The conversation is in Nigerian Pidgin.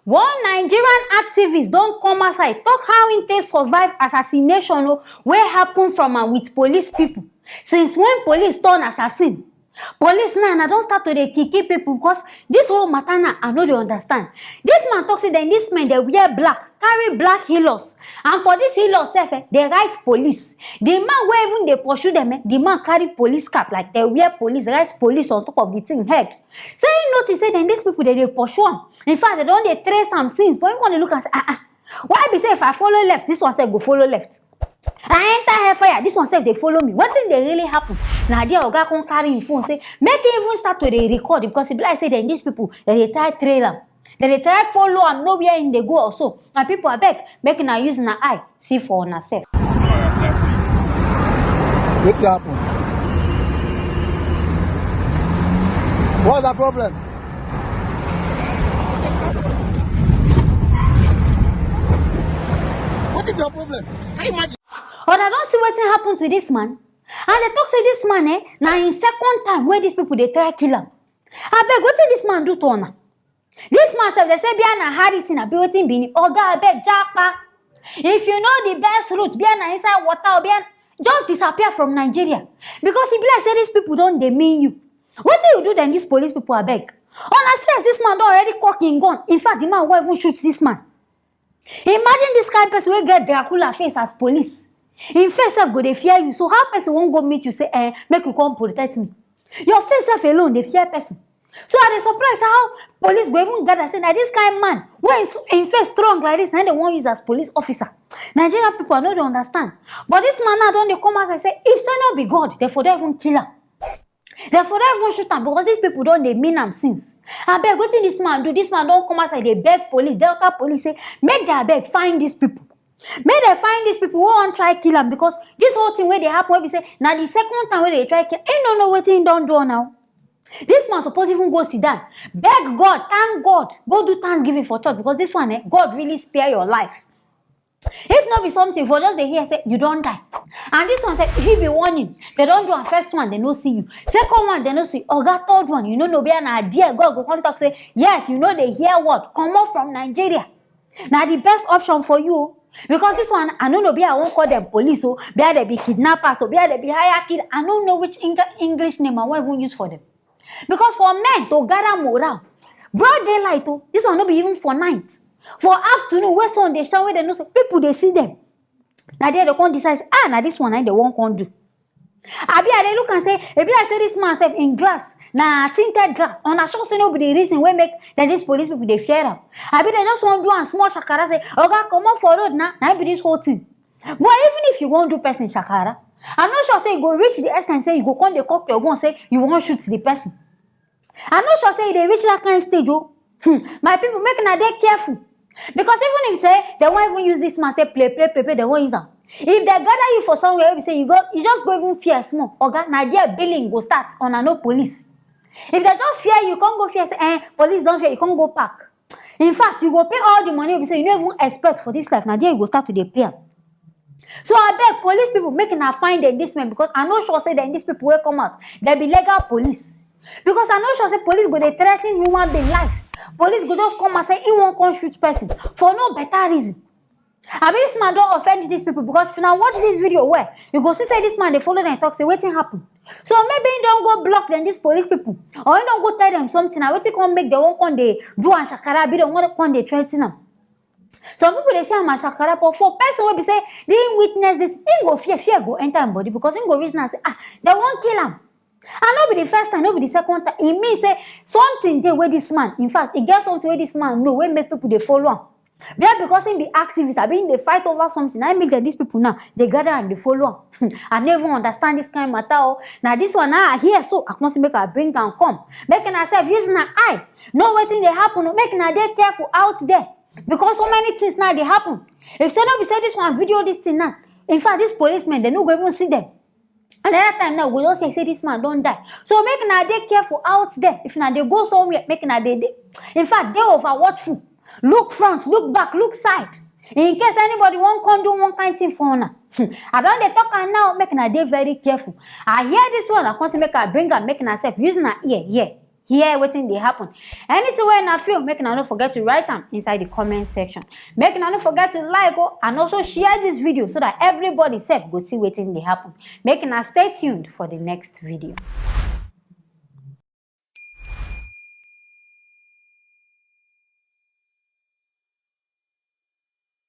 One Nigerian activist don't come outside talk how im take survive assassination wey happen from am with police people. Since when police turn assassin? Police now don't start to dey kill people because this whole matter now I no dey understand. This man talk say then this men they wear black, carry black heelers, and for this heelers sef they write police. The man wey even dey pursue them, the man carry police cap like they wear police, write police on top of the thing head. So you notice say then these people they pursue am. In fact they don't dey trace am since, but you gonna look and say why be say if I follow left, this one say go follow left. I enter hellfire, this one say they follow me. What thing they really happen? Now there oga come carry him phone say make him even start to dey record because e be like say then these people they try trail am, they try follow am nowhere in they go also. And people abeg make una use una eye see for una self. Wetin happen? What's the problem? What is your problem? Can you imagine? But I don't see wetin happen to this man. And they talk say this man now in second time where these people they try kill him. Abeg wetin this man do to una? This man sef they say Biana Harrison abi wetin be ni oga abeg japa. If you know the best route Biana inside water or Biana just disappear from Nigeria because e be like say these people don't dey mean you. Wetin you do then these police people abeg? Honestly, this man don already cock him gun. In fact, the man will even shoot this man. Imagine this kind of person will get Dracula face as police. In face self go dey fear you. So how person won't go meet you say, make you come protect me? Your face self alone dey fear person. So I dey surprised how police go even gather say na this kind man when in face strong like this, now they won't use as police officer. Nigerian people I no dey understand. But this man now don dey come out and say, if say no be God, therefore don't even kill him. Therefore don't even shoot him because these people don't dey mean am since. Abeg wetin this man do? This man don't come outside dey beg police, Delta police say make they abeg find these people. May they find these people who want try kill him because this whole thing where they happen where we say now the second time where they try kill ain't no know what thing don't do now. This man supposed even go sit down, beg God, thank God, go do thanksgiving for church because this one God really spare your life. If not be something for just they hear say you don't die, and this one say if you be warning, they don't do a first one they no see you, second one they no see, or that third one you know be an idea God go contact say yes you know they hear what come up from Nigeria. Now the best option for you. Because this one, I don't know, I won't call them police, so they be kidnappers, so they be hire kid. I don't know which English name I won't even use for them. Because for men to gather morale, broad daylight, this one not be even for night. For afternoon, where sun they shower, they know so people they see them. Now they can't decide, now this one they won't can do. Abi they look and say, if I say this man self in glass, na tinted glass, on a show say nobody reason we make that these police people they fear them. Abi they just want to do a small shakara say, okay, come on for road now, be this whole thing. But even if you won't do person shakara, I'm not sure say you go reach the extent say you go come the cock your gun say you won't shoot the person. I'm not sure say they reach that kind of stage. My people make na they careful. Because even if say they won't even use this man say play, they won't use them. If they gather you for somewhere, we say you just go even fear small. Oga, now their billing go start on a no police. If they just fear you can't go fear say, police don't fear, you can't go back. In fact, you go pay all the money we say you don't even expect for this life. Now there you go start to pay. So I beg police people making a find in this man because I know sure say that these people will come out. There be legal police. Because I know sure say police go they threaten human being life. Police go just come and say he won't come shoot person for no better reason. I mean, this man don't offend these people because if you now watch this video where you go see say this man they follow them and talk say waiting happen. So maybe you don't go block them these police people or you don't go tell them something. I waiting come make the one come they do and shakara be the one come they threaten them. Some people they say I'm a shakara, but for person will be say they didn't witness this, he go fear go enter him body because he go reason and say they won't kill him. And not be the first time, not be the second time. It means say something they where this man. In fact, it gets something where this man know where make people they follow him. Yeah, because in the activists, I mean they fight over something. I make that these people now they gather and they follow. I never understand this kind of matter. Now this one now I hear so I must make a bring and come. Making myself using an eye. No waiting they happen. Making a day careful out there because so many things now they happen. If say no, be say this one video this thing now. In fact, these policemen they no go even see them. Another time now we just say this man don't die. So making a day careful out there. If now they go somewhere, making a day. In fact, they over watchful. Look front, look back, look side. In case anybody won't come do one kind of thing for now. I don't they talk and now making a day very careful. I hear this one, I can't make her bring her making herself using her ear. Yeah. hear wetin dey happen. Anything wey una feel, make una no forget to write am inside the comment section. Make una no forget to like and also share this video so that everybody sef go see wetin dey happen. Make una stay tuned for the next video.